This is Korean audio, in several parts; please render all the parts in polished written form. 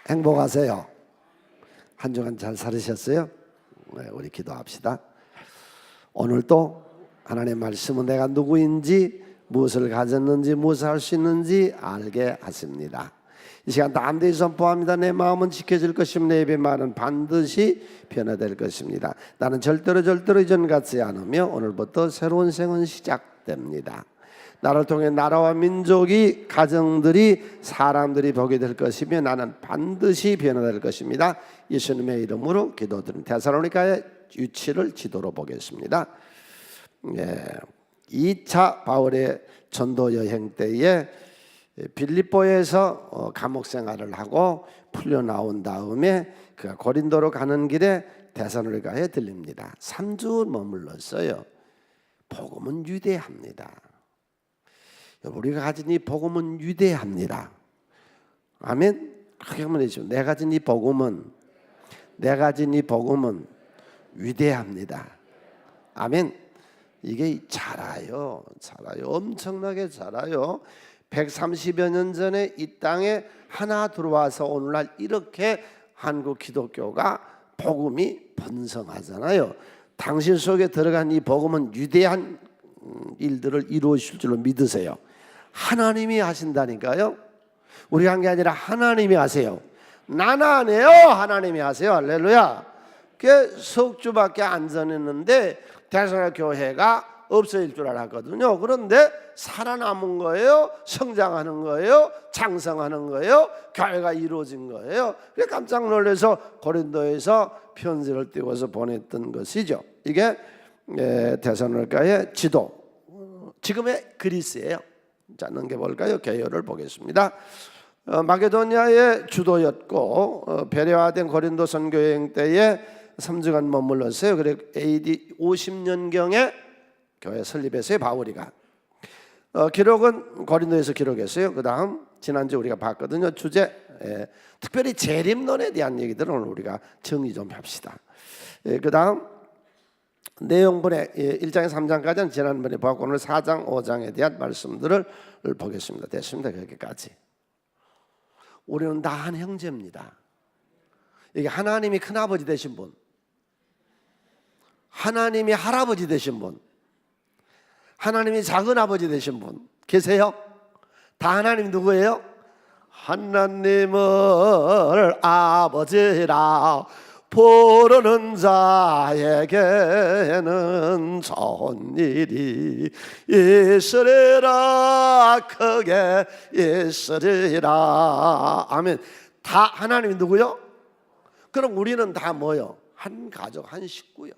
행복하세요? 한 주간 잘 살으셨어요? 네, 우리 기도합시다. 오늘도 하나님의 말씀은 내가 누구인지, 무엇을 가졌는지, 무엇을 할 수 있는지 알게 하십니다. 이 시간 담대히 선포합니다. 내 마음은 지켜질 것이며 내 입의 말은 반드시 변화될 것입니다. 나는 절대로 이전 같지 않으며 오늘부터 새로운 생은 시작됩니다. 나를 통해 나라와 민족이, 가정들이, 사람들이 보게 될 것이며 나는 반드시 변화될 것입니다. 예수님의 이름으로 기도드립니다. 데살로니가의 위치를 지도로 보겠습니다. 2차 바울의 전도 여행 때에 빌립보에서 감옥 생활을 하고 풀려 나온 다음에 그가 고린도로 가는 길에 데살로니가에 들립니다. 3주 머물렀어요. 복음은 위대합니다. 우리가 가진 이 복음은 위대합니다. 아멘. 크게 한번 해주시죠. 내가 가진 이 복음은 위대합니다. 아멘. 이게 자라요. 엄청나게 자라요. 130여 년 전에 이 땅에 하나 들어와서 오늘날 이렇게 한국 기독교가 복음이 번성하잖아요. 당신 속에 들어간 이 복음은 위대한 일들을 이루실 줄로 믿으세요. 하나님이 하신다니까요. 우리가 한 게 아니라 하나님이 하세요. 나는 안 해요. 하나님이 하세요. 할렐루야. 그게 석주밖에 안 전했는데 데살로니가 교회가 없어질 줄 알았거든요. 그런데 살아남은 거예요. 성장하는 거예요. 장성하는 거예요. 교회가 이루어진 거예요. 그래서 깜짝 놀라서 고린도에서 편지를 띄워서 보냈던 것이죠. 이게 데살로니가의 지도, 지금의 그리스예요. 자, 넘겨볼까요? 개요를 보겠습니다. 마게도니아의 주도였고 베레아된 고린도 선교여행 때에 3주간 머물렀어요. 그리고 AD 50년경에 교회 설립했어요. 바울이가. 기록은 고린도에서 기록했어요. 그 다음 지난주 우리가 봤거든요. 주제, 특별히 재림론에 대한 얘기들은 오늘 우리가 정리 좀 합시다. 그 다음 내용분의 1장에서 3장까지는 지난번에 보았고 오늘 4장, 5장에 대한 말씀들을 보겠습니다. 됐습니다. 거기까지. 우리는 다 한 형제입니다. 이게 하나님이 큰아버지 되신 분, 하나님이 할아버지 되신 분, 하나님이 작은아버지 되신 분 계세요? 다 하나님 누구예요? 하나님을 아버지라 부르는 자에게는 좋은 일이 있으리라. 크게 있으리라. 아멘. 다 하나님이 누구요? 그럼 우리는 다 뭐요? 한 가족, 한 식구요.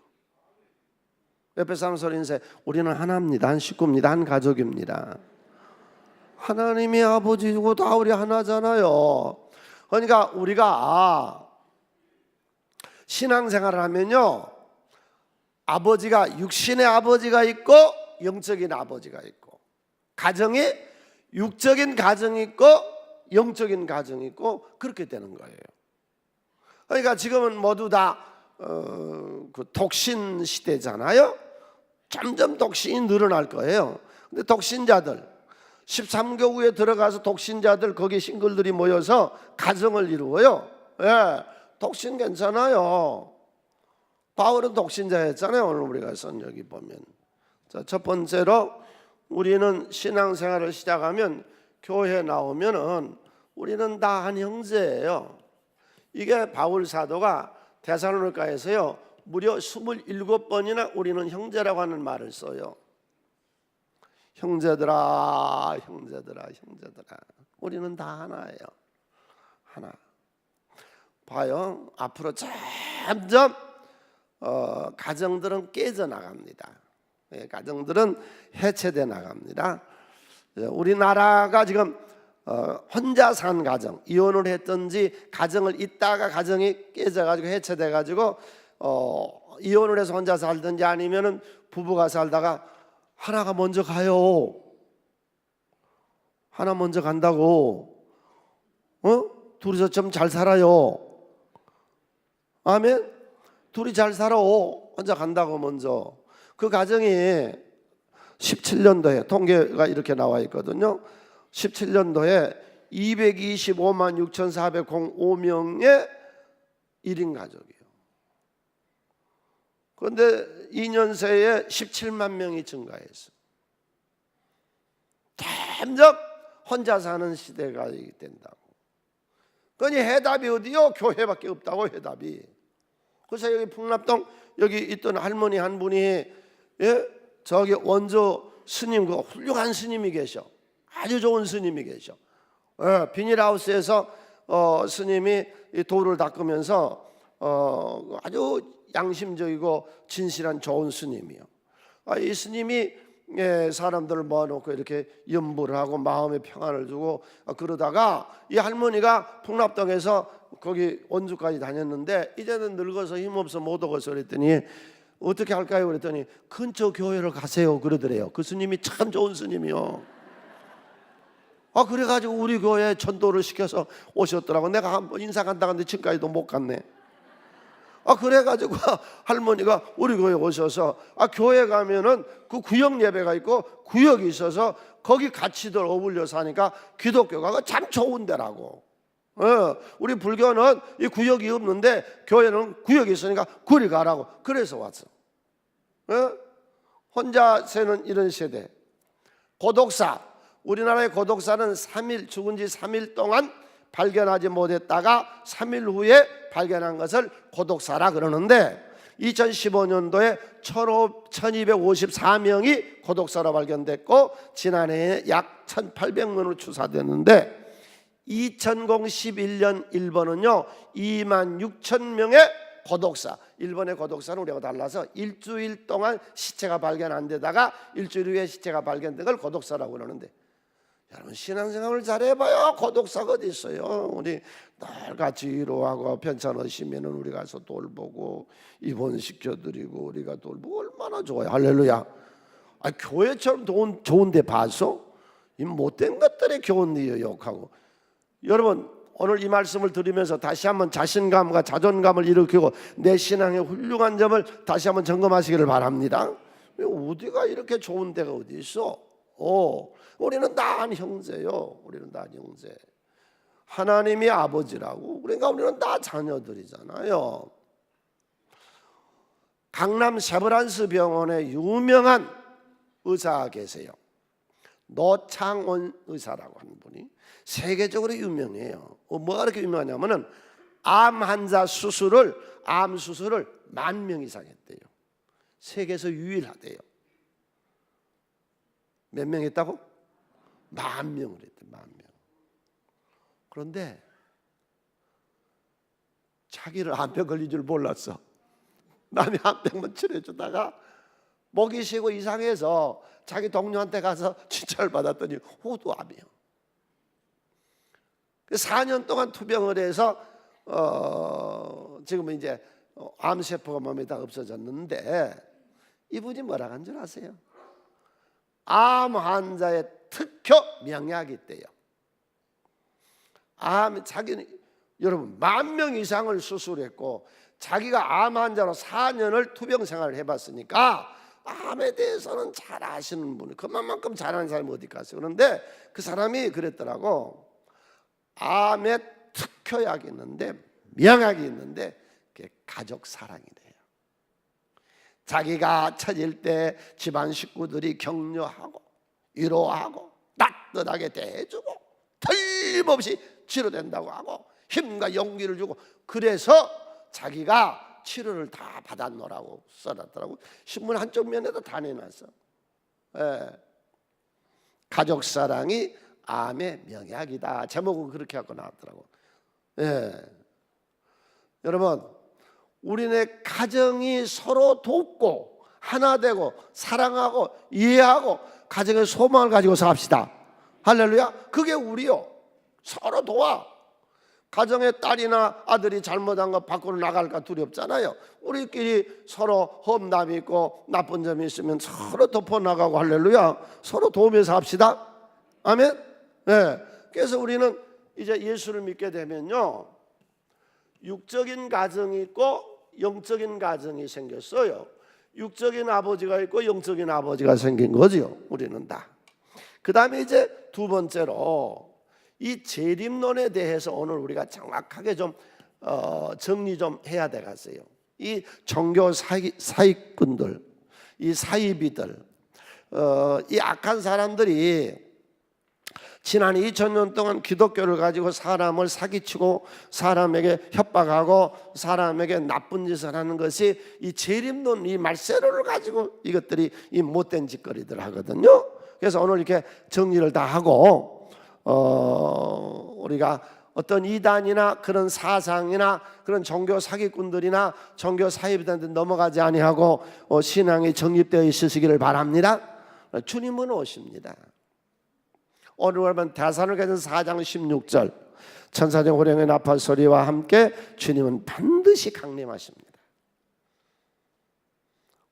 옆에 사람 소리 인사해. 우리는 하나입니다. 한 식구입니다. 한 가족입니다. 하나님이 아버지고 다 우리 하나잖아요. 그러니까 우리가 신앙생활을 하면요, 아버지가, 육신의 아버지가 있고 영적인 아버지가 있고, 가정이 육적인 가정이 있고 영적인 가정이 있고, 그렇게 되는 거예요. 그러니까 지금은 모두 다 그 독신 시대잖아요. 점점 독신이 늘어날 거예요. 근데 독신자들, 13교구에 들어가서 독신자들, 거기 싱글들이 모여서 가정을 이루어요. 예, 독신 괜찮아요. 바울은 독신자였잖아요. 오늘 우리가 여기 보면. 자, 첫 번째로 우리는 신앙생활을 시작하면, 교회 나오면은 우리는 다 한 형제예요. 이게 바울 사도가 데살로니가에서요 무려 27번이나 우리는 형제라고 하는 말을 써요. 형제들아, 우리는 다 하나예요. 하나. 봐요. 앞으로 점점 가정들은 깨져나갑니다. 가정들은 해체돼 나갑니다. 우리나라가 지금 혼자 산 가정, 이혼을 했든지 가정을 잇다가 가정이 깨져가지고 해체돼가지고 이혼을 해서 혼자 살든지 아니면은 부부가 살다가 하나가 먼저 가요. 하나 먼저 간다고. 둘이서 좀 잘 살아요. 아멘. 둘이 잘 살아. 혼자 간다고 먼저. 그 가정이 17년도에 통계가 이렇게 나와 있거든요. 17년도에 225만 6,405명의 1인 가족이에요. 그런데 2년 새에 17만 명이 증가했어. 점점 혼자 사는 시대가 된다고. 그러니 해답이 어디요? 교회밖에 없다고. 해답이. 그래서 여기 풍납동 여기 있던 할머니 한 분이, 저기 원조 스님, 그 훌륭한 스님이 계셔. 아주 좋은 스님이 계셔. 비닐하우스에서 스님이 이 돌을 닦으면서 아주 양심적이고 진실한 좋은 스님이요. 이 스님이 사람들을 모아놓고 이렇게 염불을 하고 마음의 평안을 주고 그러다가 이 할머니가 풍납동에서 거기 원주까지 다녔는데 이제는 늙어서 힘없어 못 오고서 그랬더니 어떻게 할까요? 그랬더니 근처 교회를 가세요 그러더래요. 그 스님이 참 좋은 스님이요. 그래가지고 우리 교회에 전도를 시켜서 오셨더라고. 내가 한번 인사 간다고 하는데 지금까지도 못 갔네. 그래가지고 할머니가 우리 교회에 오셔서 교회 가면은 그 구역 예배가 있고 구역이 있어서 거기 같이들 어울려 사니까 기독교가 참 좋은 데라고. 우리 불교는 이 구역이 없는데 교회는 구역이 있으니까 그리 가라고. 그래서 왔어. 혼자 사는 이런 세대. 고독사. 우리나라의 고독사는 3일, 죽은 지 3일 동안 발견하지 못했다가 3일 후에 발견한 것을 고독사라 그러는데 2015년도에 1254명이 고독사로 발견됐고 지난해에 약 1800명으로 추사됐는데 2011년 일본은요 26,000명의 고독사. 일본의 고독사는 우리하고 달라서 일주일 동안 시체가 발견 안 되다가 일주일 후에 시체가 발견된 걸 고독사라고 그러는데, 여러분 신앙생활을 잘해봐요. 고독사가 어디 있어요? 우리 늘 같이 위로하고 편찮으시면 우리 가서 돌보고 입원시켜드리고 우리가 돌보고 얼마나 좋아요. 할렐루야. 교회처럼 좋은 데 봐서 이 못된 것들에 교훈이요 욕하고. 여러분 오늘 이 말씀을 들으면서 다시 한번 자신감과 자존감을 일으키고 내 신앙의 훌륭한 점을 다시 한번 점검하시기를 바랍니다. 어디가 이렇게 좋은 데가 어디 있어? 우리는 다 한 형제요. 우리는 다 한 형제. 하나님이 아버지라고. 그러니까 우리는 다 자녀들이잖아요. 강남 세브란스 병원에 유명한 의사가 계세요. 노창원 의사라고 하는 분이 세계적으로 유명해요. 뭐가 그렇게 유명하냐면은 암 환자 수술을, 암 수술을 10,000명 이상 했대요. 세계에서 유일하대요. 몇 명 했다고? 10,000명을 했대. 10,000명. 그런데 자기를 암병 걸린 줄 몰랐어. 남이 암병만 치료해주다가 목이 쉬고 이상해서 자기 동료한테 가서 진찰을 받았더니 호두암이에요. 4년 동안 투병을 해서 지금은 이제 암세포가 몸에 다 없어졌는데 이분이 뭐라고 한 줄 아세요? 암 환자의 특효 명약이 있대요. 자기는 여러분 10,000명 이상을 수술했고 자기가 암 환자로 4년을 투병 생활을 해봤으니까 암에 대해서는 잘 아시는 분이 그만큼 잘하는 사람이 어디 갔어요. 그런데 그 사람이 그랬더라고. 암에 특효약이 있는데 명약이 있는데 그게 가족 사랑이래요. 자기가 처질 때 집안 식구들이 격려하고 위로하고 따뜻하게 대해주고 틀림없이 치료된다고 하고 힘과 용기를 주고 그래서 자기가 치료를 다 받았노라고 써놨더라고. 신문 한쪽 면에도 다 내놨어. 가족 사랑이 암의 명약이다. 제목은 그렇게 하고 나왔더라고. 여러분 우리네 가정이 서로 돕고 하나 되고 사랑하고 이해하고 가정의 소망을 가지고 삽시다. 할렐루야. 그게 우리요. 서로 도와. 가정에 딸이나 아들이 잘못한 거 밖으로 나갈까 두렵잖아요. 우리끼리 서로 험담이 있고 나쁜 점이 있으면 서로 덮어나가고 할렐루야. 서로 도우면서 합시다. 아멘. 그래서 우리는 이제 예수를 믿게 되면요 육적인 가정이 있고 영적인 가정이 생겼어요. 육적인 아버지가 있고 영적인 아버지가 생긴 거죠. 우리는 다. 그 다음에 이제 두 번째로 이 재림론에 대해서 오늘 우리가 정확하게 좀 정리 좀 해야 되겠어요. 이 종교 사기꾼들, 이 사이비들, 이 악한 사람들이 지난 2000년 동안 기독교를 가지고 사람을 사기치고 사람에게 협박하고 사람에게 나쁜 짓을 하는 것이 이 재림론, 이 말세로를 가지고 이것들이 이 못된 짓거리들 하거든요. 그래서 오늘 이렇게 정리를 다 하고 우리가 어떤 이단이나 그런 사상이나 그런 종교 사기꾼들이나 종교 사이비들한테 넘어가지 아니하고 신앙이 정립되어 있으시기를 바랍니다. 주님은 오십니다. 오늘 보면 데살로니가전서 4장 16절 천사장 호령의 나팔 소리와 함께 주님은 반드시 강림하십니다.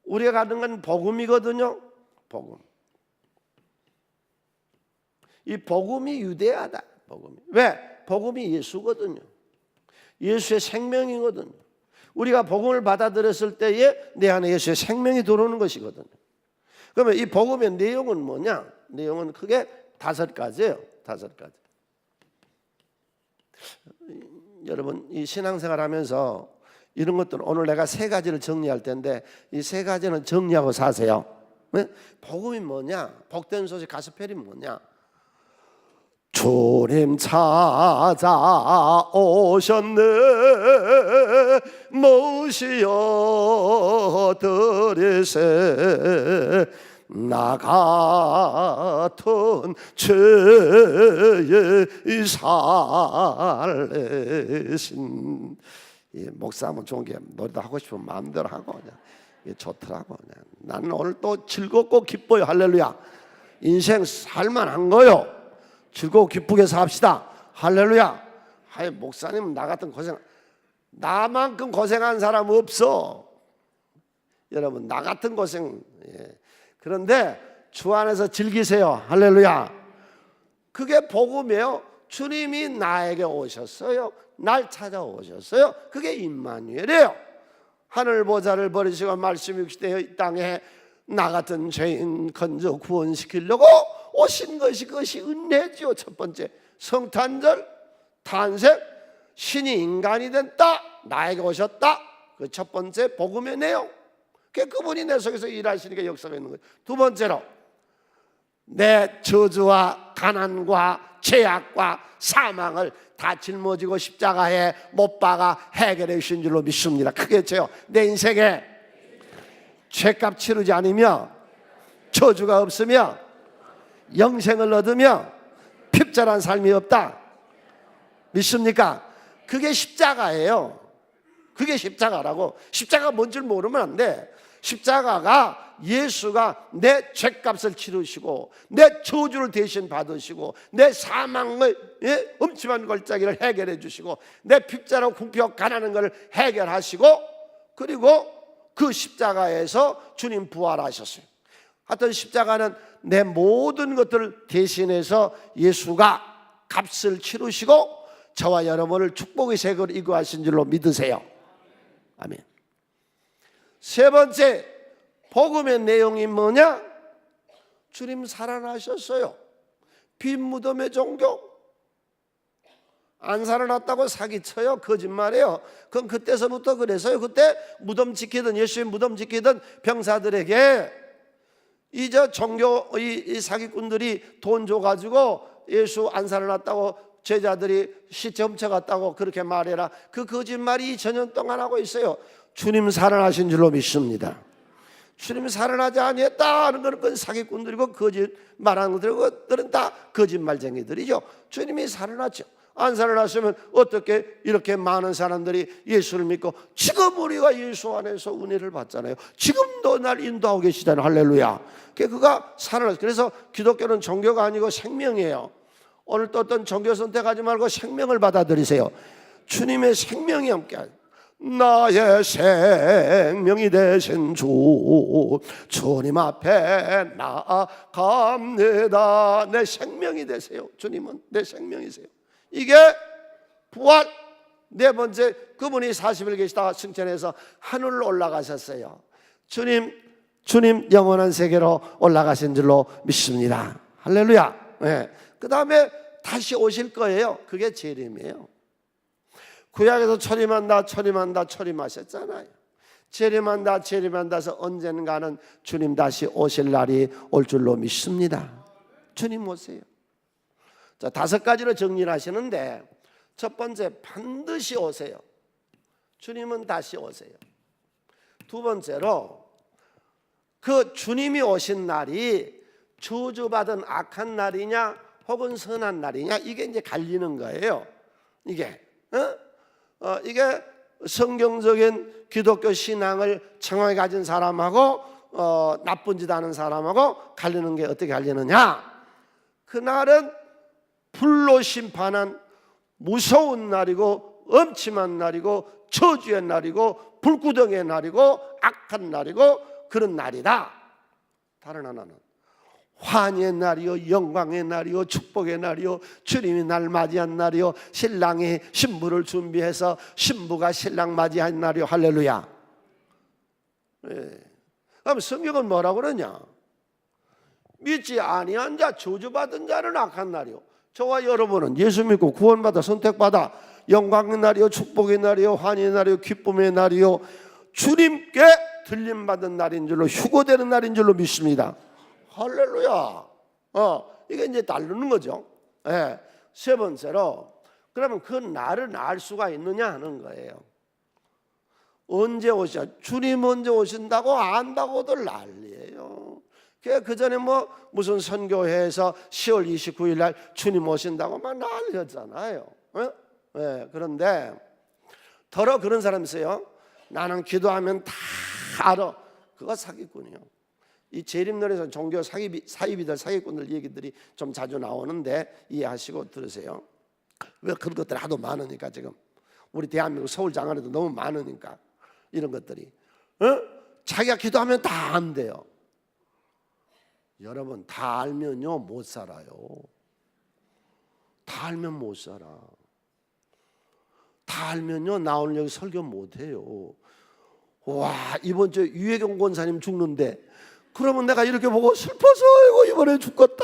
우리가 가는 건 복음이거든요. 복음. 이 복음이 유대하다. 복음이. 왜? 복음이 예수거든요. 예수의 생명이거든요. 우리가 복음을 받아들였을 때에 내 안에 예수의 생명이 들어오는 것이거든요. 그러면 이 복음의 내용은 뭐냐? 내용은 크게 5가지예요. 5가지. 여러분 이 신앙생활 하면서 이런 것들 오늘 내가 3가지를 정리할 텐데 이 3가지는 정리하고 사세요. 네? 복음이 뭐냐? 복된 소식 가스펠이 뭐냐? 주님 찾아오셨네 모시어 드리세 나 같은 죄의 살레신. 목사 하면 좋은 게 노래도 하고 싶으면 마음대로 하고 그냥 좋더라고. 그냥. 나는 오늘 또 즐겁고 기뻐요. 할렐루야. 인생 살만한 거요. 즐겁고 기쁘게 삽시다. 할렐루야. 하여 목사님은 나 같은 고생, 나만큼 고생한 사람 없어. 여러분 나 같은 고생. 그런데 주 안에서 즐기세요. 할렐루야. 그게 복음이에요. 주님이 나에게 오셨어요. 날 찾아오셨어요. 그게 임마누엘이에요. 하늘 보좌를 버리시고 말씀이 육신되어 이 땅에 나 같은 죄인 건져 구원시키려고 오신 것이 그것이 은혜지요. 첫 번째 성탄절 탄생, 신이 인간이 됐다, 나에게 오셨다. 그 첫 번째 복음의 내용. 그분이 내 속에서 일하시니까 역사가 있는 거예요. 두 번째로 내 저주와 가난과 죄악과 사망을 다 짊어지고 십자가에 못 박아 해결해 주신 줄로 믿습니다. 크게 쳐요. 내 인생에 죄값 치르지 않으며 저주가 없으며 영생을 얻으며 핍절한 삶이 없다. 믿습니까? 그게 십자가예요. 그게 십자가라고. 십자가 뭔 줄 모르면 안 돼. 십자가가 예수가 내 죄값을 치르시고 내 저주를 대신 받으시고 내 사망을 엄침한 골짜기를 해결해 주시고 내 핍자로 궁핍 가난한 것을 해결하시고 그리고 그 십자가에서 주님 부활하셨어요. 하여튼 십자가는 내 모든 것들을 대신해서 예수가 값을 치르시고 저와 여러분을 축복의 세계로 이구하신 줄로 믿으세요. 아멘. 세 번째 복음의 내용이 뭐냐? 주님 살아나셨어요. 빈 무덤의 종교. 안 살아났다고 사기쳐요. 거짓말이에요. 그건 그때서부터 그래서요. 그때 무덤 지키던 예수의 무덤 지키던 병사들에게 이제 종교 이 사기꾼들이 돈 줘가지고 예수 안 살아났다고 제자들이 시체 훔쳐갔다고 그렇게 말해라. 그 거짓말이 2000년 동안 하고 있어요. 주님 살아나신 줄로 믿습니다. 주님 살아나지 아니했다는 것은 사기꾼들이고 거짓 말하는 것들은 다 거짓말쟁이들이죠. 주님이 살아났죠. 안 살아났으면 어떻게 이렇게 많은 사람들이 예수를 믿고 지금 우리가 예수 안에서 은혜를 받잖아요. 지금도 날 인도하고 계시잖아요. 할렐루야. 그가 살아났어요. 그래서 기독교는 종교가 아니고 생명이에요. 오늘 또 어떤 종교 선택하지 말고 생명을 받아들이세요. 주님의 생명이 함께하죠. 나의 생명이 되신 주님 앞에 나아갑니다. 내 생명이 되세요. 주님은 내 생명이세요. 이게 부활. 네 번째, 그분이 40일 계시다가 승천해서 하늘로 올라가셨어요. 주님 영원한 세계로 올라가신 줄로 믿습니다. 할렐루야. 네. 그 다음에 다시 오실 거예요. 그게 재림이에요. 구약에서 철임하셨잖아요. 재림한다서 언젠가는 주님 다시 오실 날이 올 줄로 믿습니다. 주님 오세요. 자, 5가지로 정리를 하시는데, 첫 번째, 반드시 오세요. 주님은 다시 오세요. 두 번째로, 그 주님이 오신 날이 저주받은 악한 날이냐 혹은 선한 날이냐, 이게 이제 갈리는 거예요. 이게 성경적인 기독교 신앙을 정확히 가진 사람하고 나쁜 짓 하는 사람하고 갈리는 게 어떻게 갈리느냐? 그날은 불로 심판한 무서운 날이고 엄침한 날이고 저주의 날이고 불구덩이의 날이고 악한 날이고 그런 날이다. 다른 하나는 환희의 날이요, 영광의 날이요, 축복의 날이요, 주님이 날 맞이한 날이요, 신랑이 신부를 준비해서 신부가 신랑 맞이한 날이요. 할렐루야. 그럼 성경은 뭐라고 그러냐? 믿지 아니한 자, 저주받은 자는 악한 날이요, 저와 여러분은 예수 믿고 구원받아 선택받아 영광의 날이요, 축복의 날이요, 환희의 날이요, 기쁨의 날이요, 주님께 들림받은 날인 줄로, 휴거되는 날인 줄로 믿습니다. 할렐루야. 이게 이제 다르는 거죠. 세 번째로, 그러면 그 날을 알 수가 있느냐 하는 거예요. 언제 오셔? 주님 언제 오신다고 안다고들 난리예요. 그 전에 무슨 선교회에서 10월 29일 날 주님 오신다고 막 난리였잖아요. 그런데 더러 그런 사람 있어요. 나는 기도하면 다 알아. 그거 사기꾼이요. 이 재림날에서 종교 사기꾼들 얘기들이 좀 자주 나오는데 이해하시고 들으세요. 왜 그런 것들이 하도 많으니까, 지금 우리 대한민국 서울 장안에도 너무 많으니까 이런 것들이 자기가 기도하면 다 안돼요. 여러분, 다 알면요 못 살아요. 다 알면 못 살아. 다 알면요 나 오늘 여기 설교 못해요. 와, 이번 주에 유해경 권사님 죽는데, 그러면 내가 이렇게 보고 슬퍼서 이거 이번에 죽겠다.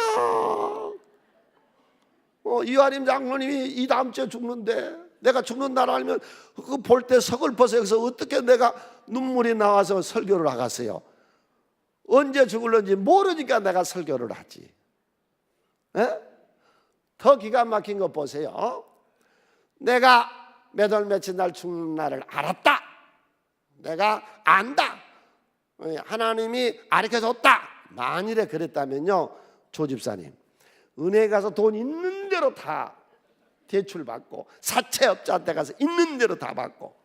이완임 장로님이 이 다음 주에 죽는데, 내가 죽는 날 알면 그 볼 때 서글퍼서 여기서 어떻게 내가 눈물이 나와서 설교를 하겠어요. 언제 죽을는지 모르니까 내가 설교를 하지. 더 기가 막힌 거 보세요. 내가 몇 월 며칠 날 죽는 날을 알았다. 내가 안다. 하나님이 가르쳐줬다. 만일에 그랬다면요, 조집사님, 은혜 가서 돈 있는 대로 다 대출 받고, 사채업자한테 가서 있는 대로 다 받고,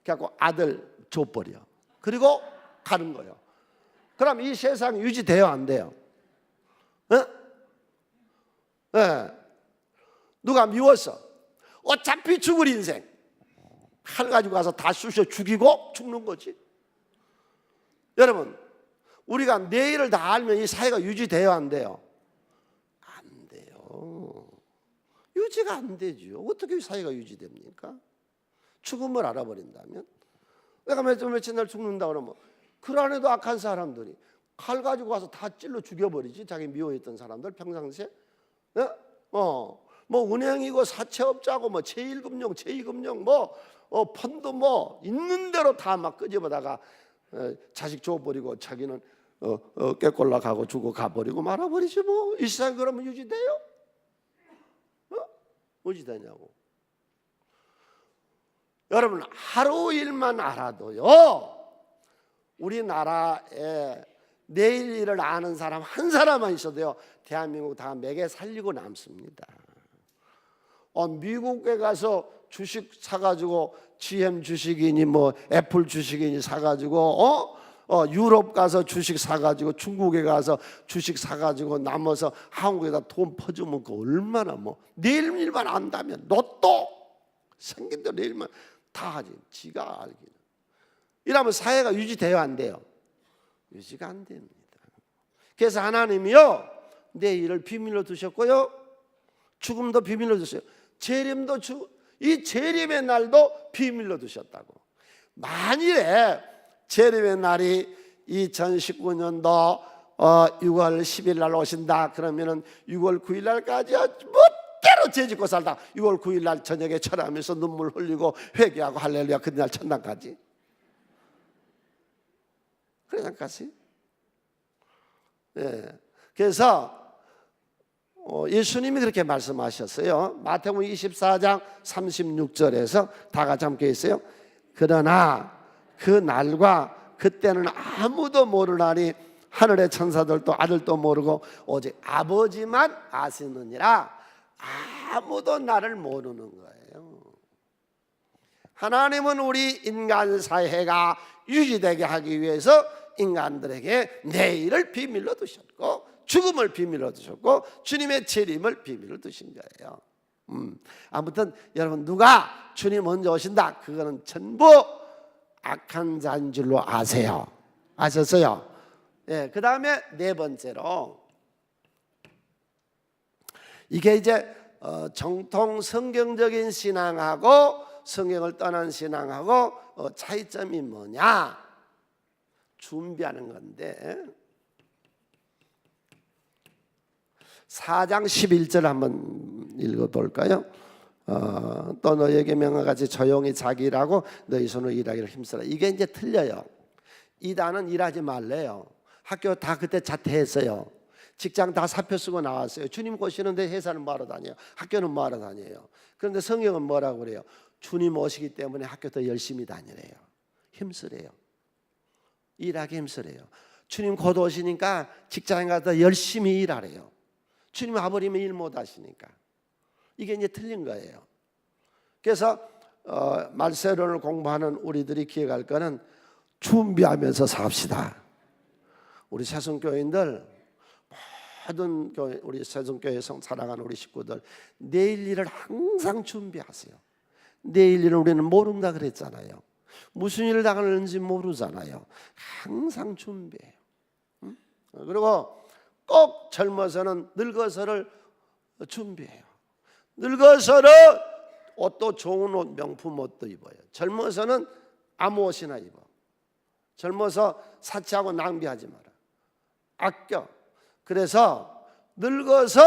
그래갖고 아들 줘버려. 그리고 가는 거예요. 그럼 이 세상 유지돼요, 안 돼요? 누가 미웠어? 어차피 죽을 인생 칼 가지고 가서 다 쑤셔 죽이고 죽는 거지. 여러분, 우리가 내일을 다 알면 이 사회가 유지돼요, 안 돼요? 안 돼요. 유지가 안 되죠. 어떻게 이 사회가 유지됩니까? 죽음을 알아버린다면. 내가 며칠 날 죽는다 그러면 그 안에도 악한 사람들이 칼 가지고 가서 다 찔러 죽여버리지. 자기 미워했던 사람들 평상시에. 은행이고 사채업자고 제1금융, 제2금융 펀드 있는 대로 다 막 끄집어다가 자식 줘버리고 자기는 깨꼴라 가고 죽어 가버리고 말아버리지 뭐. 이 세상 그러면 유지돼요? 유지되냐고. 여러분, 하루 일만 알아도요, 우리나라에 내일 일을 아는 사람 한 사람만 있어도요, 대한민국 다 먹여 살리고 남습니다. 미국에 가서 주식 사가지고 GM 주식이니 애플 주식이니 사가지고 유럽 가서 주식 사가지고 중국에 가서 주식 사가지고 남아서 한국에다 돈 퍼주면 그 얼마나 내일 일만 안다면 로또 생긴 대로 내일만 다 하지. 지가 알기는. 이러면 사회가 유지돼요, 안 돼요? 유지가 안 됩니다. 그래서 하나님이요, 내일을 비밀로 두셨고요, 죽음도 비밀로 두셨어요. 재림도 이 재림의 날도 비밀로 두셨다고. 만일에 재림의 날이 2019년도 6월 10일 날 오신다 그러면은 6월 9일 날까지 멋대로 내가 죄 짓고 살다 6월 9일 날 저녁에 철하면서 눈물 흘리고 회개하고 할렐루야 그날 천당 가지. 그래 생각하세요? 예. 그래서 예수님이 그렇게 말씀하셨어요. 마태복음 24장 36절에서 다 같이 함께 있어요. 그러나 그 날과 그때는 아무도 모르나니 하늘의 천사들도 아들도 모르고 오직 아버지만 아시느니라. 아무도 나를 모르는 거예요. 하나님은 우리 인간 사회가 유지되게 하기 위해서 인간들에게 내일을 비밀로 두셨고 죽음을 비밀로 두셨고 주님의 재림을 비밀로 두신 거예요. 아무튼 여러분 누가 주님 먼저 오신다 그거는 전부 악한 자인 줄로 아세요. 아셨어요? 예, 그 다음에 네 번째로 이게 이제 정통 성경적인 신앙하고 성경을 떠난 신앙하고 차이점이 뭐냐? 준비하는 건데 4장 11절 한번 읽어볼까요? 또 너에게 명하같이 조용히 자기 일하고 너희 손으로 일하기를 힘쓰라. 이게 이제 틀려요. 이단은 일하지 말래요. 학교 다 그때 자퇴했어요. 직장 다 사표 쓰고 나왔어요. 주님 오시는데 회사는 뭐하러 다녀요? 학교는 뭐하러 다녀요? 그런데 성경은 뭐라고 그래요? 주님 오시기 때문에 학교 더 열심히 다니래요. 힘쓰래요. 일하기 힘쓰래요. 주님 곧 오시니까 직장에 가서 열심히 일하래요. 주님 와버리면 일 못 하시니까. 이게 이제 틀린 거예요. 그래서 말세론을 공부하는 우리들이 기억할 거는 준비하면서 삽시다. 우리 새송교인들 모든 교회, 우리 새송교회 사랑하는 우리 식구들 내일 일을 항상 준비하세요. 내일 일을 우리는 모른다 그랬잖아요. 무슨 일을 당하는지 모르잖아요. 항상 준비해요. 그리고 꼭 젊어서는 늙어서를 준비해요. 늙어서는 옷도 좋은 옷, 명품 옷도 입어요. 젊어서는 아무 옷이나 입어. 젊어서 사치하고 낭비하지 마라. 아껴. 그래서 늙어서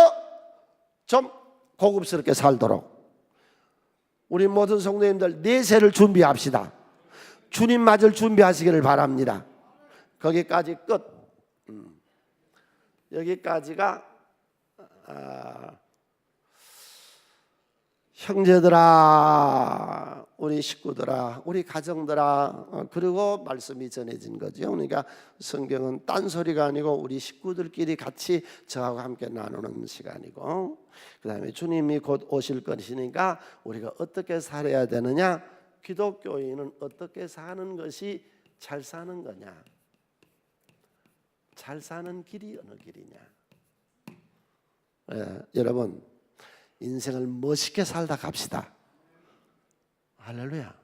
좀 고급스럽게 살도록 우리 모든 성도님들 내세를 준비합시다. 주님 맞을 준비하시기를 바랍니다. 거기까지 끝. 여기까지가 형제들아, 우리 식구들아, 우리 가정들아, 그리고 말씀이 전해진 거죠. 그러니까 성경은 딴소리가 아니고 우리 식구들끼리 같이 저하고 함께 나누는 시간이고, 그 다음에 주님이 곧 오실 것이니까 우리가 어떻게 살아야 되느냐, 기독교인은 어떻게 사는 것이 잘 사는 거냐, 잘 사는 길이 어느 길이냐. 여러분 인생을 멋있게 살다 갑시다. 할렐루야.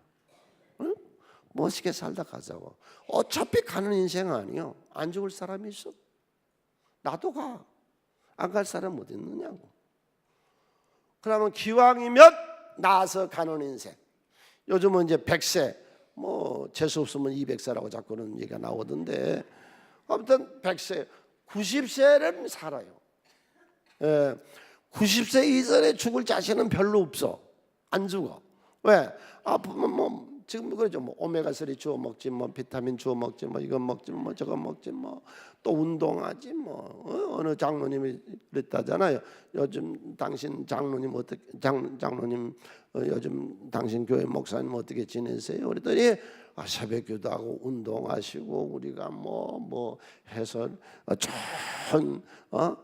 응? 멋있게 살다 가자고. 어차피 가는 인생 아니요. 안 죽을 사람이 있어? 나도 가. 안 갈 사람 어디 있느냐고. 그러면 기왕이면 나서 가는 인생. 요즘은 이제 100세 뭐 재수 없으면 200세라고 자꾸는 얘기가 나오던데, 아무튼 100세 90세는 살아요. 90세 이전에 죽을 자신은 별로 없어. 안 죽어. 왜? 뭐 지금 그러죠. 뭐 오메가3 주워 먹지, 뭐 비타민 주워 먹지, 뭐 이거 먹지, 뭐 저거 먹지, 뭐 또 운동하지, 뭐 어느 장로님이 그랬다잖아요. 요즘 당신 장로님 어떻게 장로님 요즘 당신 교회 목사님 어떻게 지내세요? 그랬더니 새벽기도 하고 운동하시고 우리가 뭐 해서 좋은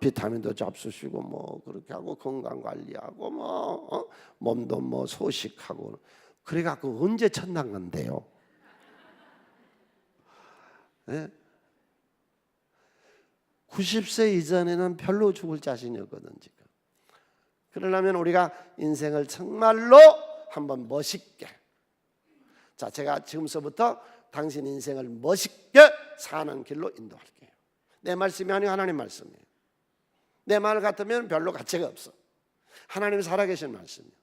비타민도 잡수시고 뭐 그렇게 하고 건강 관리하고 뭐 몸도 뭐 소식하고 그래갖고 언제 천당 간대요? 네? 90세 이전에는 별로 죽을 자신이 없거든 지금. 그러려면 우리가 인생을 정말로 한번 멋있게, 자 제가 지금서부터 당신 인생을 멋있게 사는 길로 인도할게요. 내 말씀이 아니고 하나님 말씀이에요. 내 말 같으면 별로 가치가 없어. 하나님 살아계신 말씀이에요.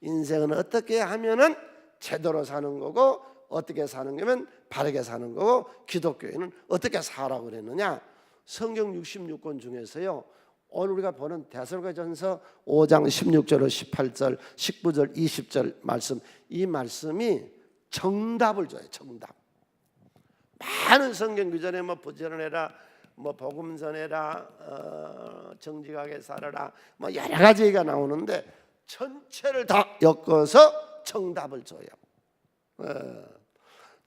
인생은 어떻게 하면은 제대로 사는 거고, 어떻게 사는 거면 바르게 사는 거고, 기독교인은 어떻게 살라고 그랬느냐? 성경 66권 중에서요 오늘 우리가 보는 데살로니가전서 5장 16절로 18절, 19절, 20절 말씀, 이 말씀이 정답을 줘요. 정답. 많은 성경 규전에 뭐 부지런해라, 뭐 복음 전해라, 정직하게 살아라, 뭐 여러 가지 얘기가 나오는데 전체를 다 엮어서 정답을 줘요.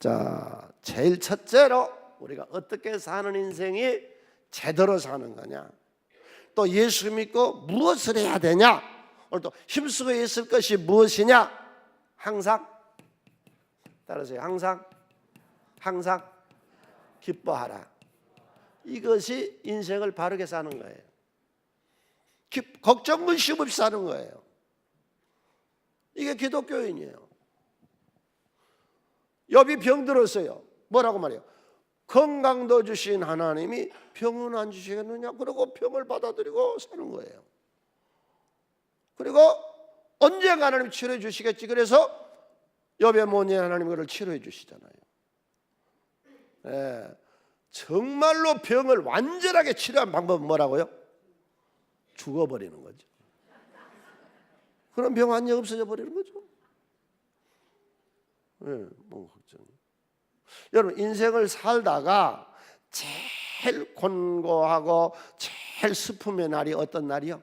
자, 제일 첫째로 우리가 어떻게 사는 인생이 제대로 사는 거냐, 또 예수 믿고 무엇을 해야 되냐, 오늘 또 힘쓰고 있을 것이 무엇이냐, 항상 따라서요. 항상 기뻐하라. 이것이 인생을 바르게 사는 거예요. 걱정 근심 없이 사는 거예요. 이게 기독교인이에요. 욥이 병들었어요. 뭐라고 말해요? 건강도 주신 하나님이 병은 안 주시겠느냐? 그러고 병을 받아들이고 사는 거예요. 그리고 언젠가 하나님 치료해 주시겠지. 그래서 욥의 모니에 하나님 그를 치료해 주시잖아요. 정말로 병을 완전하게 치료한 방법은 뭐라고요? 죽어버리는 거죠. 그럼 병 완전히 없어져 버리는 거죠. 뭐 걱정. 여러분, 인생을 살다가 제일 곤고하고 제일 슬픔의 날이 어떤 날이요?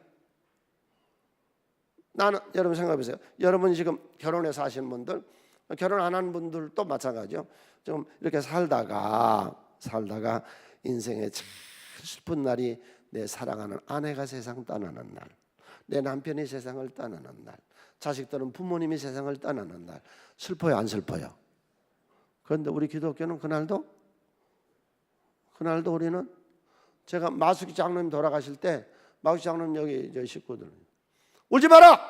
나는, 여러분 생각해 보세요. 여러분 지금 결혼해서 사시는 분들, 결혼 안 한 분들도 마찬가지요. 좀 이렇게 살다가 인생의 제일 슬픈 날이 내 사랑하는 아내가 세상 떠나는 날, 내 남편이 세상을 떠나는 날, 자식들은 부모님이 세상을 떠나는 날. 슬퍼요, 안 슬퍼요? 그런데 우리 기독교는 그날도 우리는, 제가 마수기 장로님 돌아가실 때 마수기 장로님 여기 저희 식구들 울지 마라!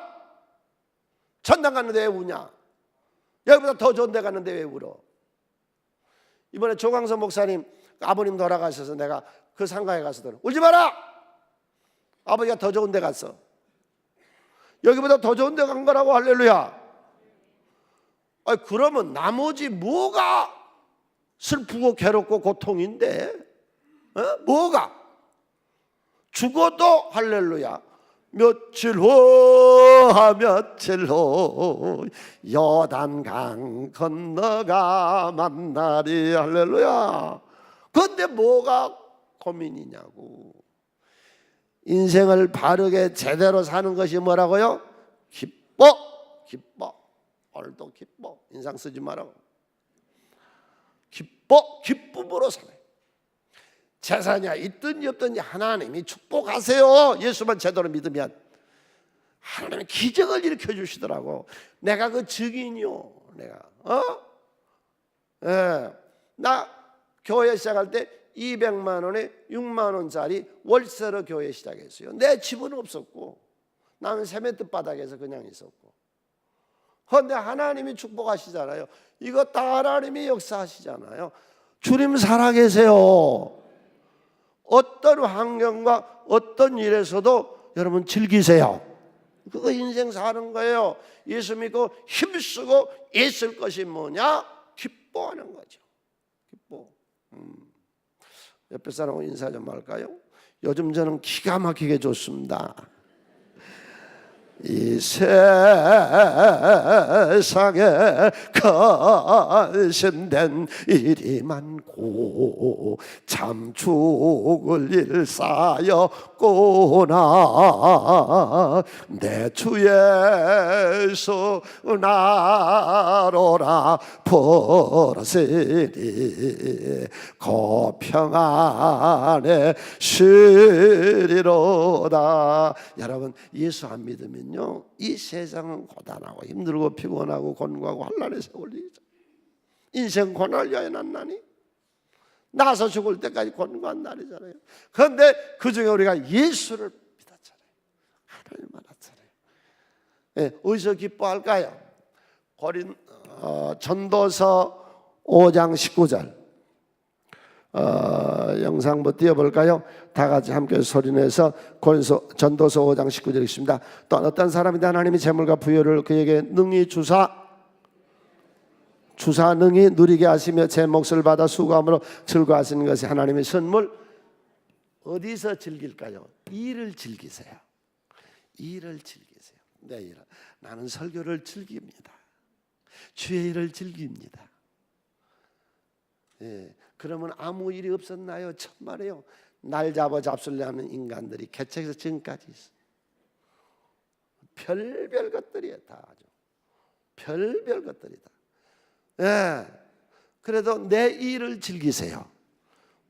천당 갔는데 왜 우냐? 여기보다 더 좋은 데 갔는데 왜 울어? 이번에 조광선 목사님 아버님 돌아가셔서 내가 그 상가에 가서 울지 마라! 아버지가 더 좋은 데 갔어. 여기보다 더 좋은 데 간 거라고. 할렐루야. 그러면 나머지 뭐가 슬프고 괴롭고 고통인데? 뭐가? 죽어도 할렐루야. 며칠 후 요단강 건너가 만나리. 할렐루야. 그런데 뭐가 고민이냐고. 인생을 바르게 제대로 사는 것이 뭐라고요? 기뻐. 오늘도 기뻐. 인상 쓰지 말라고. 기쁨으로 살아요. 재산이야 있든지 없든지 하나님이 축복하세요. 예수만 제대로 믿으면 하나님이 기적을 일으켜 주시더라고. 내가 그 증인이요. 나 교회 시작할 때 200만 원에 6만 원짜리 월세로 교회 시작했어요. 내 집은 없었고 나는 세멘트 바닥에서 그냥 있었고. 그런데 하나님이 축복하시잖아요. 이거 다 하나님이 역사하시잖아요. 주님 살아계세요. 어떤 환경과 어떤 일에서도 여러분 즐기세요. 그거 인생 사는 거예요. 예수 믿고 힘쓰고 있을 것이 뭐냐? 기뻐하는 거죠. 기뻐. 옆에 사람하고 인사 좀 할까요? 요즘 저는 기가 막히게 좋습니다. 이 세상에 거신된 일이 많고 참 죽을 일 쌓였구나. 내 주 예수 나로라 버스리 그 평안에 쉬리로다. 여러분, 예수 안 믿으면 이 세상은 고단하고 힘들고 피곤하고 곤고하고 환난의 세월이죠. 인생 고난을 해놨나니 나서 죽을 때까지 곤고한 날이잖아요. 그런데 그중에 우리가 예수를 믿었잖아요. 하나님 알았잖아요. 어디서 기뻐할까요? 전도서 5장 19절 영상 한번 띄워볼까요? 다 같이 함께 소리내서 전도서 5장 19절 읽습니다. 또 어떤 사람이다 하나님이 재물과 부여를 그에게 능히 주사 능히 누리게 하시며 제 몫을 받아 수고함으로 즐거워하시는 것이 하나님의 선물. 어디서 즐길까요? 일을 즐기세요. 일을 즐기세요. 내 일. 나는 설교를 즐깁니다. 주의 일을 즐깁니다. 예, 그러면 아무 일이 없었나요? 천만에요. 날 잡아 잡술려 하는 인간들이 개척에서 지금까지 있어. 별별 것들이에요. 다 아주 별별 것들이다. 예, 그래도 내 일을 즐기세요.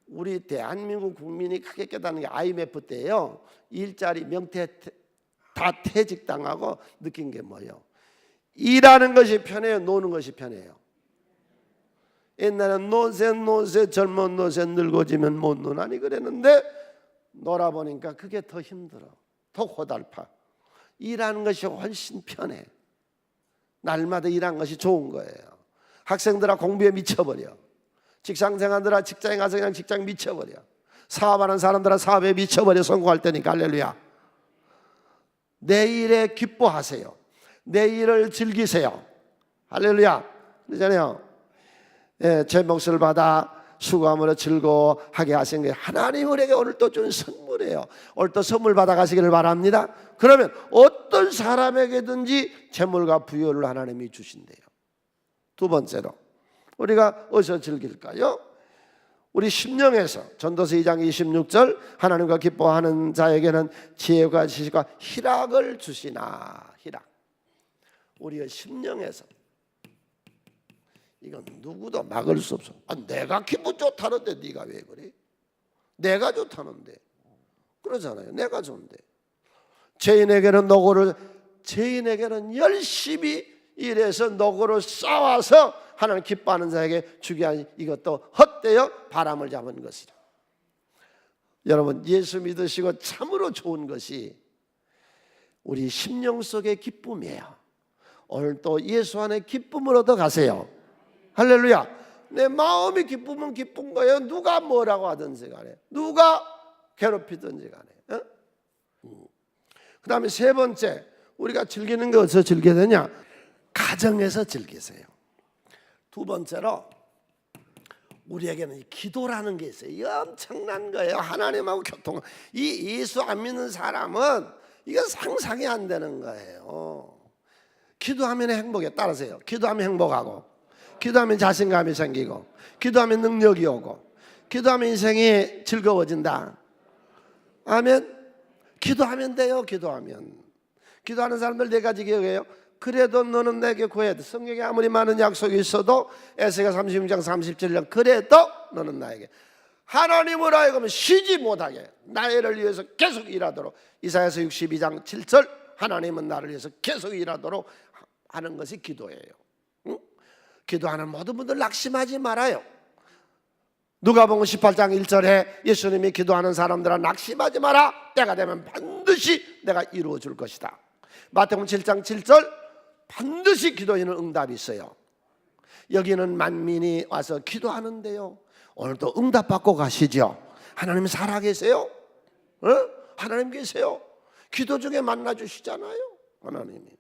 우리 대한민국 국민이 크게 깨닫는 게 IMF 때예요. 일자리 명퇴 다 퇴직당하고 느낀 게 뭐예요? 일하는 것이 편해요, 노는 것이 편해요? 옛날엔 노세 젊은 노세 늙어지면 못 노나니 그랬는데 놀아보니까 그게 더 힘들어, 더 고달파. 일하는 것이 훨씬 편해. 날마다 일하는 것이 좋은 거예요. 학생들아 공부에 미쳐버려. 직장생활들아 직장에 가서 그냥 직장 미쳐버려. 사업하는 사람들아 사업에 미쳐버려. 성공할 때니까. 할렐루야. 내 일에 기뻐하세요. 내 일을 즐기세요. 할렐루야. 그러잖아요. 예, 제 몫을 받아 수고함으로 즐거워하게 하신 게 하나님 우리에게 오늘 또 준 선물이에요. 오늘 또 선물 받아 가시기를 바랍니다. 그러면 어떤 사람에게든지 재물과 부여를 하나님이 주신대요. 두 번째로 우리가 어디서 즐길까요? 우리 심령에서 전도서 2장 26절 하나님과 기뻐하는 자에게는 지혜와 지식과 희락을 주시나. 희락. 우리의 심령에서 이건 누구도 막을 수 없어. 내가 기분 좋다는데 네가 왜 그래? 내가 좋다는데. 그러잖아요. 내가 좋은데. 죄인에게는 열심히 일해서 노고를 쌓아서 하나님 기뻐하는 자에게 주게 하니 이것도 헛되어 바람을 잡은 것이라. 여러분, 예수 믿으시고 참으로 좋은 것이 우리 심령 속의 기쁨이에요. 오늘 또 예수 안에 기쁨을 얻어 가세요. 할렐루야. 내 마음이 기쁘면 기쁜 거예요. 누가 뭐라고 하든지 간에, 누가 괴롭히든지 간에. 그 다음에 세 번째, 우리가 즐기는 게 어디서 즐겨야 되냐? 가정에서 즐기세요. 두 번째로 우리에게는 기도라는 게 있어요. 엄청난 거예요. 하나님하고 교통. 이 예수 안 믿는 사람은 이건 상상이 안 되는 거예요. 기도하면 행복해. 따라서요. 기도하면 행복하고, 기도하면 자신감이 생기고, 기도하면 능력이 오고, 기도하면 인생이 즐거워진다. 아멘. 기도하면 돼요. 기도하는 사람들 네 가지 기억해요. 그래도 너는 내게 구해야 돼. 성경에 아무리 많은 약속이 있어도 에스겔 36장 37절 그래도 너는 나에게 하나님을 하여금 쉬지 못하게 나를 위해서 계속 일하도록. 이사야서 62장 7절 하나님은 나를 위해서 계속 일하도록 하는 것이 기도예요. 응? 기도하는 모든 분들 낙심하지 말아요. 누가복음 18장 1절에 예수님이 기도하는 사람들아 낙심하지 마라. 때가 되면 반드시 내가 이루어 줄 것이다. 마태복음 7장 7절 반드시 기도에는 응답이 있어요. 여기는 만민이 와서 기도하는데요, 오늘도 응답받고 가시죠. 하나님 살아계세요. 하나님 계세요. 기도 중에 만나주시잖아요. 하나님이.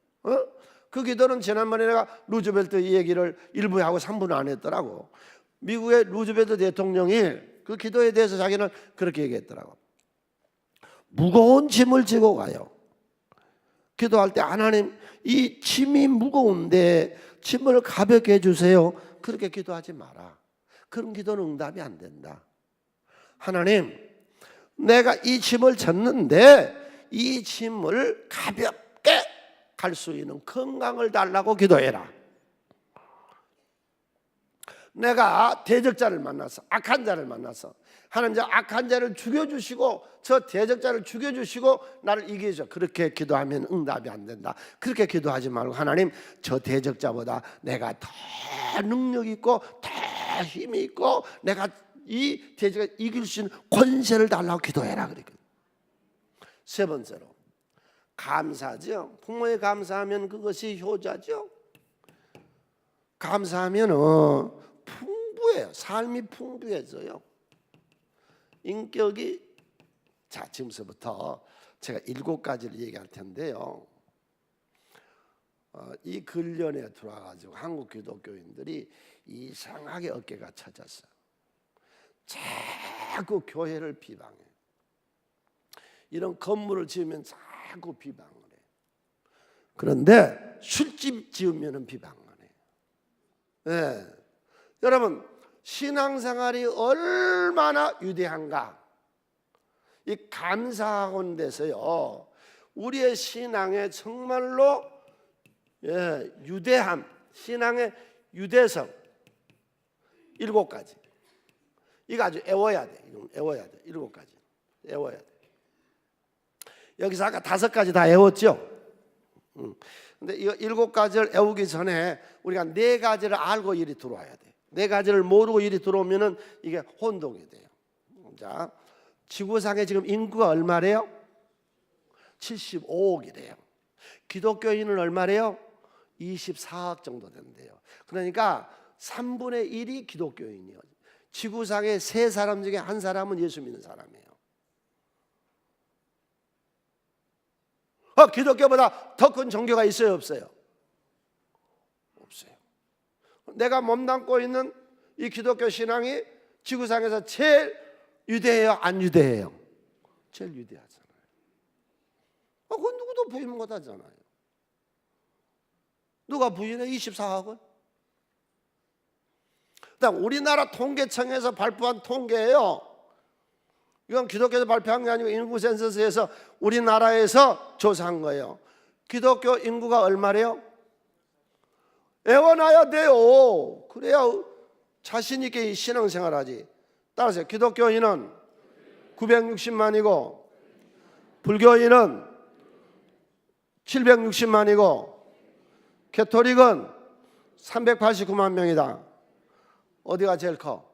그 기도는 지난번에 내가 루즈벨트 이 얘기를 1부에 하고 3부는 안 했더라고. 미국의 루즈벨트 대통령이 그 기도에 대해서 자기는 그렇게 얘기했더라고. 무거운 짐을 지고 가요. 기도할 때 하나님 이 짐이 무거운데 짐을 가볍게 해주세요. 그렇게 기도하지 마라. 그런 기도는 응답이 안 된다. 하나님, 내가 이 짐을 졌는데 이 짐을 가볍게 갈 수 있는 건강을 달라고 기도해라. 내가 대적자를 만나서, 악한 자를 만나서 하나님, 저 악한 자를 죽여주시고 저 대적자를 죽여주시고 나를 이겨줘. 그렇게 기도하면 응답이 안 된다. 그렇게 기도하지 말고 하나님, 저 대적자보다 내가 더 능력 있고 더 힘이 있고 내가 이 대적을 이길 수 있는 권세를 달라고 기도해라. 그랬거든. 세 번째로 감사죠. 부모에 감사하면 그것이 효자죠. 감사하면은 풍부해요. 삶이 풍부해져요. 인격이. 자, 지금서부터 제가 7가지를 얘기할 텐데요. 이 근련에 들어와가지고 한국 기독교인들이 이상하게 어깨가 처졌어요. 자꾸 교회를 비방해. 이런 건물을 지으면 자꾸 비방을 해. 그런데 술집 지으면 비방을 해. 네. 여러분, 신앙생활이 얼마나 위대한가. 이 감사학원 돼서요, 우리의 신앙에 정말로 유대함, 신앙의 유대성 7가지. 이거 아주 애워야 돼. 애워야 돼. 7가지 애워야 돼. 여기서 아까 5가지 다 애웠죠? 근데 이 7가지를 애우기 전에 우리가 4가지를 알고 이리 들어와야 돼. 4가지를 모르고 이리 들어오면은 이게 혼동이 돼요. 자, 지구상에 지금 인구가 얼마래요? 75억이래요. 기독교인은 얼마래요? 24억 정도 된대요. 그러니까 3분의 1이 기독교인이요. 지구상에 3사람 중에 1사람은 예수 믿는 사람이에요. 기독교보다 더 큰 종교가 있어요, 없어요? 없어요. 내가 몸담고 있는 이 기독교 신앙이 지구상에서 제일 유대해요, 안 유대해요? 제일 유대하잖아요. 그건 누구도 부인 못하잖아요. 누가 부인해? 24억은? 그다음 우리나라 통계청에서 발표한 통계예요. 이건 기독교에서 발표한 게 아니고 인구 센서스에서 우리나라에서 조사한 거예요. 기독교 인구가 얼마래요? 애워놔야 돼요. 그래야 자신 있게 신앙생활하지. 따라서 기독교인은 960만이고 불교인은 760만이고 개토릭은 389만 명이다. 어디가 제일 커?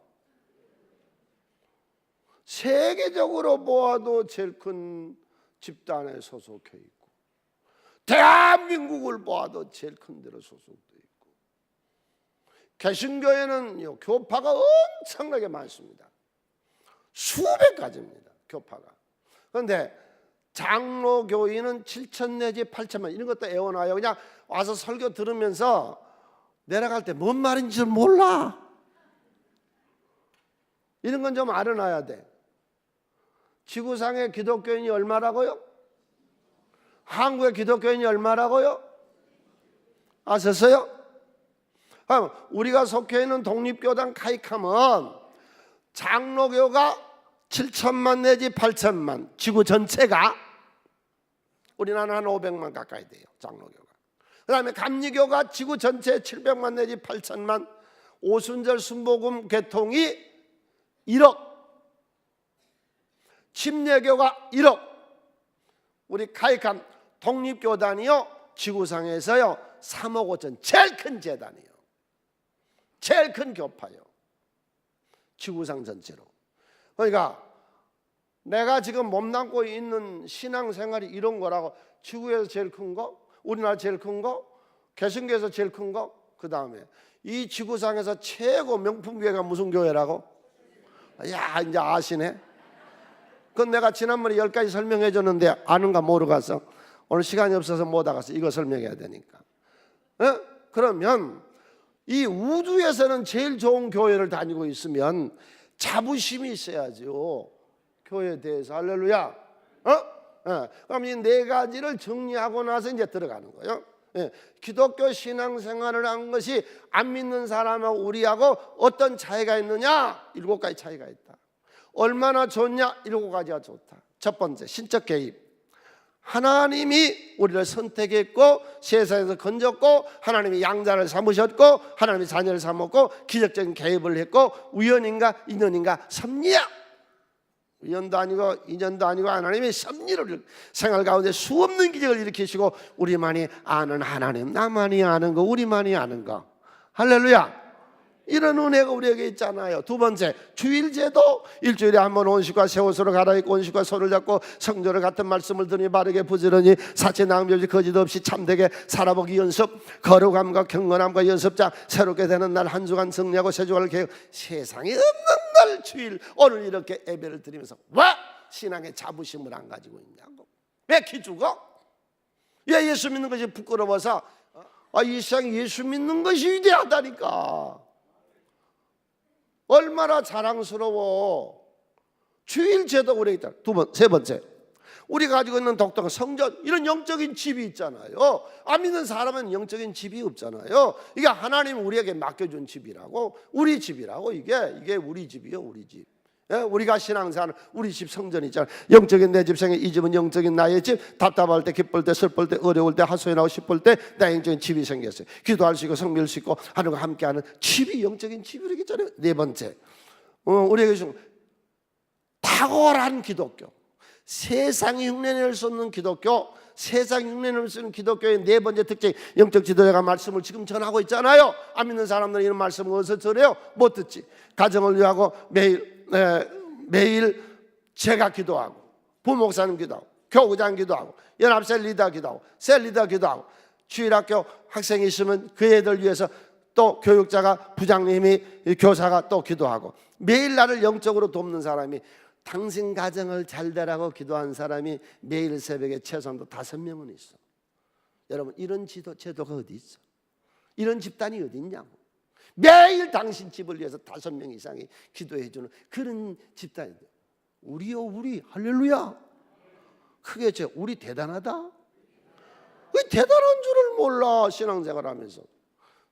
세계적으로 보아도 제일 큰 집단에 소속해 있고, 대한민국을 보아도 제일 큰 데로 소속돼 있고, 개신교에는 교파가 엄청나게 많습니다. 수백 가지입니다, 교파가. 그런데 장로교인은 7천 내지 8천만, 이런 것도 애워놔요. 그냥 와서 설교 들으면서 내려갈 때 뭔 말인지 몰라. 이런 건 좀 알아놔야 돼. 지구상의 기독교인이 얼마라고요? 한국의 기독교인이 얼마라고요? 아셨어요? 우리가 속해 있는 독립교단 카이캄은 장로교가 7천만 내지 8천만, 지구 전체가. 우리나라는 한 500만 가까이 돼요, 장로교가. 그 다음에 감리교가 지구 전체 700만 내지 8천만, 오순절 순복음 개통이 1억, 침례교가 1억. 우리 카이캄 독립교단이요, 지구상에서요 3억 5천, 제일 큰 재단이에요. 제일 큰 교파요, 지구상 전체로. 그러니까 내가 지금 몸담고 있는 신앙생활이 이런 거라고. 지구에서 제일 큰 거, 우리나라 제일 큰 거, 개신교에서 제일 큰 거, 그 다음에 이 지구상에서 최고 명품 교회가 무슨 교회라고? 야, 이제 아시네. 그건 내가 지난번에 10가지 설명해 줬는데 아는가 모르고 가서 오늘 시간이 없어서 못 와가서 이거 설명해야 되니까. 그러면 이 우주에서는 제일 좋은 교회를 다니고 있으면 자부심이 있어야죠, 교회에 대해서. 할렐루야. 그럼 이 4가지를 정리하고 나서 이제 들어가는 거예요. 기독교 신앙생활을 한 것이 안 믿는 사람하고 우리하고 어떤 차이가 있느냐? 7가지 차이가 있다. 얼마나 좋냐? 7가지가 좋다. 첫 번째, 신적 개입. 하나님이 우리를 선택했고 세상에서 건졌고 하나님이 양자를 삼으셨고 하나님이 자녀를 삼았고 기적적인 개입을 했고, 우연인가 인연인가? 섭리야. 우연도 아니고 인연도 아니고 하나님이 섭리를 생활 가운데 수없는 기적을 일으키시고, 우리만이 아는 하나님, 나만이 아는 거, 우리만이 아는 거. 할렐루야. 이런 은혜가 우리에게 있잖아요. 두 번째, 주일제도. 일주일에 한 번 온식과 새 옷으로 갈아입고 온식과 손을 잡고 성전을 같은 말씀을 들으니 바르게 부지런히 사치 낭비 없이 거짓 없이 참되게 살아보기 연습. 거룩함과 경건함과 연습자. 새롭게 되는 날 한 주간 승리하고 새 주간을 계획. 세상에 없는 날 주일, 오늘 이렇게 예배를 드리면서 왜 신앙의 자부심을 안 가지고 있냐고. 왜 기죽어? 왜 예수 믿는 것이 부끄러워서? 이 세상에 예수 믿는 것이 위대하다니까. 얼마나 자랑스러워. 주일제도 우리에게 있다. 세 번째, 우리가 가지고 있는 독특한 성전, 이런 영적인 집이 있잖아요. 안 믿는 사람은 영적인 집이 없잖아요. 이게 하나님 우리에게 맡겨준 집이라고, 우리 집이라고. 이게 우리 집이요, 우리 집. 예? 우리가 신앙생활, 우리 집 성전이 있잖아요. 영적인 내 집 생에, 이 집은 영적인 나의 집. 답답할 때, 기쁠 때, 슬플 때, 어려울 때, 하소연하고 싶을 때 나 영적인 집이 생겼어요. 기도할 수 있고 성밀 수 있고 하나님과 함께하는 집이 영적인 집이라고 했잖아요. 네 번째, 우리에게 좀 탁월한 기독교, 세상이 흉내낼 수 없는 기독교, 세상이 흉내낼 수 없는 기독교의 네 번째 특징, 영적 지도자가 말씀을 지금 전하고 있잖아요. 안 믿는 사람들은 이런 말씀을 어디서 들어요? 못 듣지. 가정을 위하고 매일 제가 기도하고, 부목사님 기도하고, 교구장 기도하고, 연합셀 리더 기도하고, 셀 리더 기도하고, 주일학교 학생이 있으면 그 애들 위해서 또 교육자가, 부장님이, 교사가 또 기도하고, 매일 나를 영적으로 돕는 사람이, 당신 가정을 잘 되라고 기도한 사람이 매일 새벽에 최소한도 5명은 있어. 여러분, 이런 제도가 어디 있어? 이런 집단이 어디 있냐고. 매일 당신 집을 위해서 5명 이상이 기도해 주는 그런 집단이에요. 우리요, 우리. 할렐루야. 크게 쳐. 우리 대단하다. 왜 대단한 줄을 몰라, 신앙생활 하면서.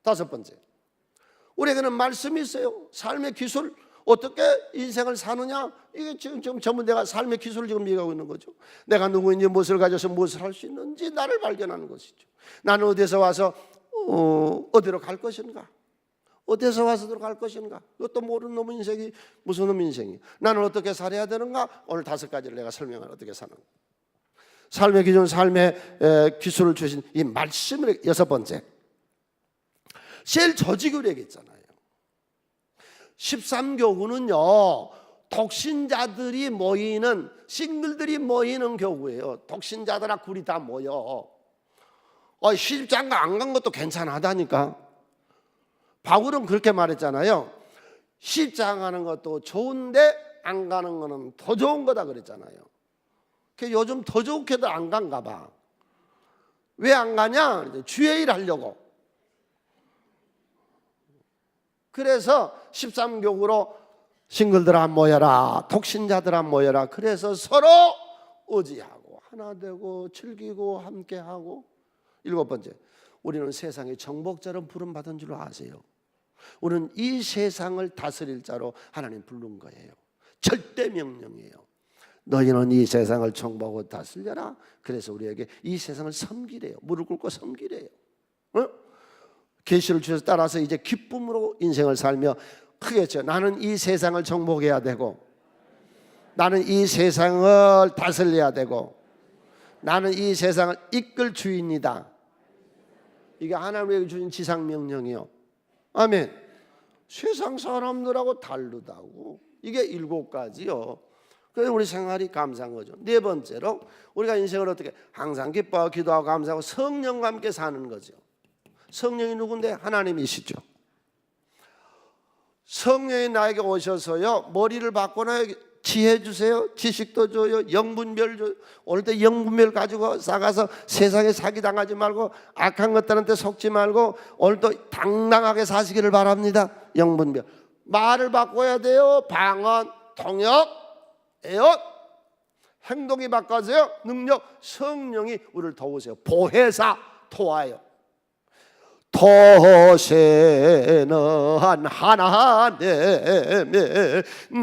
5번째, 우리에게는 말씀이 있어요. 삶의 기술, 어떻게 인생을 사느냐. 이게 지금 전부 내가 삶의 기술을 지금 얘기하고 있는 거죠. 내가 누구인지, 무엇을 가져서 무엇을 할 수 있는지 나를 발견하는 것이죠. 나는 어디서 와서 어디로 갈 것인가, 어디서 와서 갈 것인가, 그것도 모르는 놈의 인생이 무슨 놈의 인생이. 나는 어떻게 살아야 되는가. 오늘 5가지를 내가 설명을 어떻게 사는 거예요. 삶의 기준, 삶의 기술을 주신 이 말씀을. 6번째, 제일 저지교력 있잖아요. 13교구는요 독신자들이 모이는, 싱글들이 모이는 교구예요. 독신자들하고 굴이 다 모여. 시집장가 안 간 것도 괜찮하다니까. 바울은 그렇게 말했잖아요. 시집장가는 것도 좋은데 안 가는 거는 더 좋은 거다 그랬잖아요. 요즘 더 좋게도 안 간가 봐. 왜 안 가냐? 주의 일 하려고. 그래서 13교구로 싱글들아 모여라, 독신자들아 모여라. 그래서 서로 의지하고 하나 되고 즐기고 함께하고. 7번째, 우리는 세상의 정복자로 부름받은 줄 아세요? 우리는 이 세상을 다스릴 자로 하나님 부른 거예요. 절대 명령이에요. 너희는 이 세상을 정복하고 다스려라. 그래서 우리에게 이 세상을 섬기래요. 무릎 꿇고 섬기래요. 계시를 주셔서 따라서 이제 기쁨으로 인생을 살며 크게 쳐. 나는 이 세상을 정복해야 되고, 나는 이 세상을 다스려야 되고, 나는 이 세상을 이끌 주인이다. 이게 하나님에게 주신 지상명령이요. 아멘. 세상 사람들하고 다르다고. 이게 7가지요. 그래서 우리 생활이 감사한 거죠. 4번째로 우리가 인생을 어떻게 항상 기뻐하고 기도하고 감사하고 성령과 함께 사는 거죠. 성령이 누군데? 하나님이시죠. 성령이 나에게 오셔서요 머리를 바꾸나 지혜 주세요, 지식도 줘요, 영분별 줘요. 오늘도 영분별 가지고 싸가서 세상에 사기당하지 말고 악한 것들한테 속지 말고 오늘도 당당하게 사시기를 바랍니다. 영분별. 말을 바꿔야 돼요. 방언, 통역, 애언. 행동이 바꿔져요. 능력. 성령이 우리를 도우세요. 보혜사, 도와요. 도세는 하나님이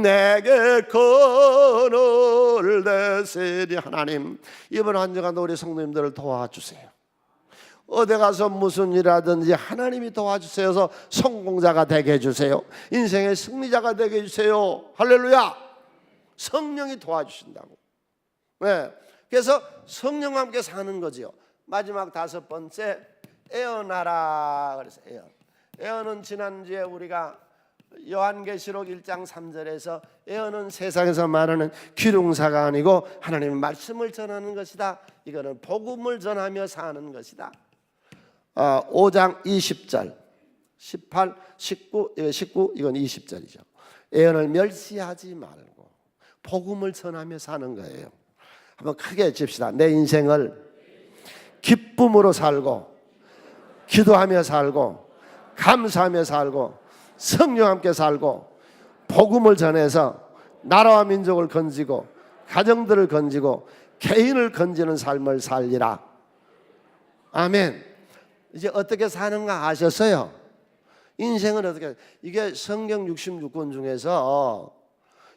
내게 건을 내세니. 하나님, 이번 한 주간도 우리 성도님들을 도와주세요. 어디 가서 무슨 일하든지 하나님이 도와주세요. 성공자가 되게 해주세요. 인생의 승리자가 되게 해주세요. 할렐루야. 성령이 도와주신다고. 네. 그래서 성령과 함께 사는 거지요. 마지막 5번째, 애언하라. 그래서 애언은 지난주에 우리가 요한계시록 1장 3절에서 애언은 세상에서 말하는 기륭사가 아니고 하나님의 말씀을 전하는 것이다. 이거는 복음을 전하며 사는 것이다. 5장 20절 18, 19 이건 20절이죠. 애언을 멸시하지 말고 복음을 전하며 사는 거예요. 한번 크게 칩시다. 내 인생을 기쁨으로 살고 기도하며 살고 감사하며 살고 성령과 함께 살고 복음을 전해서 나라와 민족을 건지고 가정들을 건지고 개인을 건지는 삶을 살리라. 아멘. 이제 어떻게 사는가 아셨어요? 인생은 어떻게, 이게 성경 66권 중에서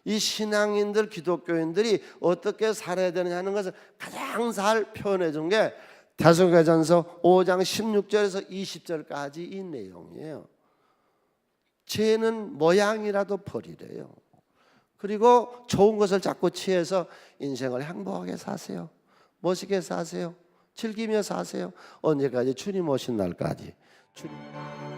이 신앙인들, 기독교인들이 어떻게 살아야 되느냐 하는 것을 가장 잘 표현해 준 게 데살로니가전서 5장 16절에서 20절까지 이 내용이에요. 죄는 모양이라도 버리래요. 그리고 좋은 것을 자꾸 취해서 인생을 행복하게 사세요. 멋있게 사세요. 즐기며 사세요. 언제까지? 주님 오신 날까지. 주님.